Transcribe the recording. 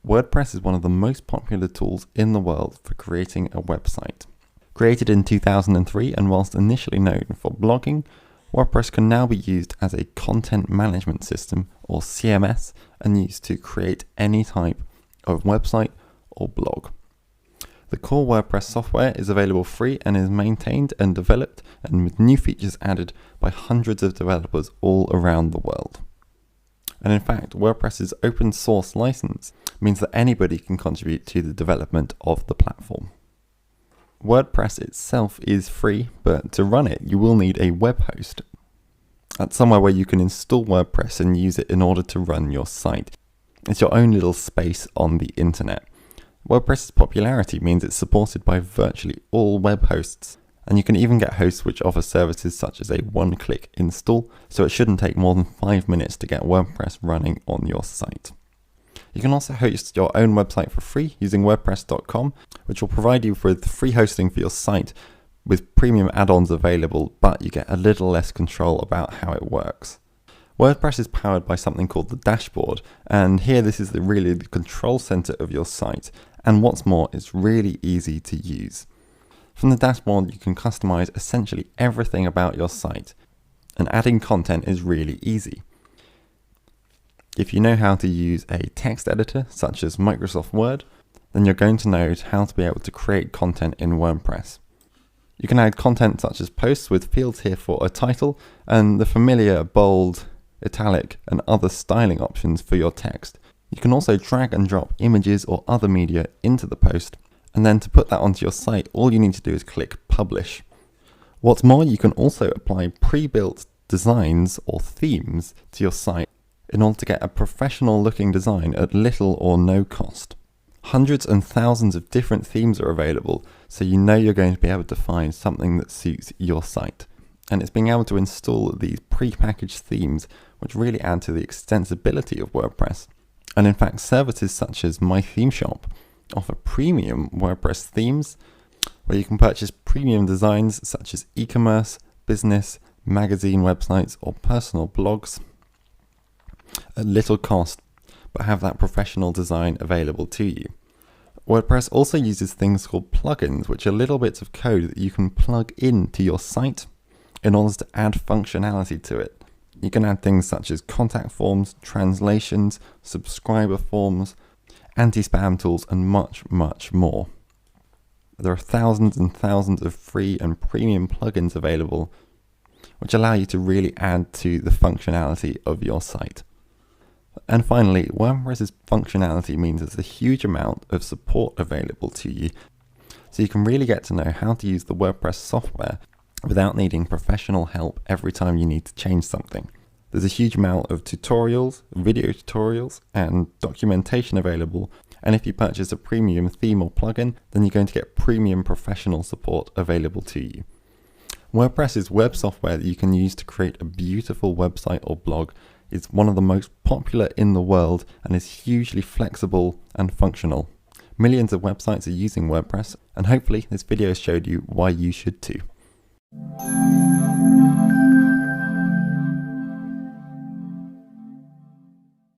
WordPress is one of the most popular tools in the world for creating a website. Created in 2003 and whilst initially known for blogging, WordPress can now be used as a content management system or CMS and used to create any type of website or blog. The core WordPress software is available free and is maintained and developed and with new features added by hundreds of developers all around the world. And in fact, WordPress's open source license means that anybody can contribute to the development of the platform. WordPress itself is free, but to run it, you will need a web host. That's somewhere where you can install WordPress and use it in order to run your site. It's your own little space on the internet. WordPress's popularity means it's supported by virtually all web hosts, and you can even get hosts which offer services such as a one-click install, so it shouldn't take more than 5 minutes to get WordPress running on your site. You can also host your own website for free using WordPress.com, which will provide you with free hosting for your site with premium add-ons available, but you get a little less control about how it works. WordPress is powered by something called the dashboard, and here this is really the control center of your site, and what's more, it's really easy to use. From the dashboard, you can customize essentially everything about your site, and adding content is really easy. If you know how to use a text editor, such as Microsoft Word, then you're going to know how to be able to create content in WordPress. You can add content such as posts with fields here for a title, and the familiar bold, italic, and other styling options for your text. You can also drag and drop images or other media into the post, and then to put that onto your site, all you need to do is click Publish. What's more, you can also apply pre-built designs or themes to your site in order to get a professional looking design at little or no cost. Hundreds and thousands of different themes are available, so you know you're going to be able to find something that suits your site. And it's being able to install these pre-packaged themes which really add to the extensibility of WordPress. And in fact, services such as My Theme Shop offer premium WordPress themes where you can purchase premium designs such as e-commerce, business, magazine websites, or personal blogs at little cost, but have that professional design available to you. WordPress also uses things called plugins, which are little bits of code that you can plug into your site in order to add functionality to it. You can add things such as contact forms, translations, subscriber forms, anti-spam tools, and much, much more. There are thousands and thousands of free and premium plugins available, which allow you to really add to the functionality of your site. And finally, WordPress's functionality means there's a huge amount of support available to you, so you can really get to know how to use the WordPress software without needing professional help every time you need to change something. There's a huge amount of tutorials, video tutorials, and documentation available, and if you purchase a premium theme or plugin, then you're going to get premium professional support available to you. WordPress is web software that you can use to create a beautiful website or blog. It's one of the most popular in the world and is hugely flexible and functional. Millions of websites are using WordPress, and hopefully this video showed you why you should too.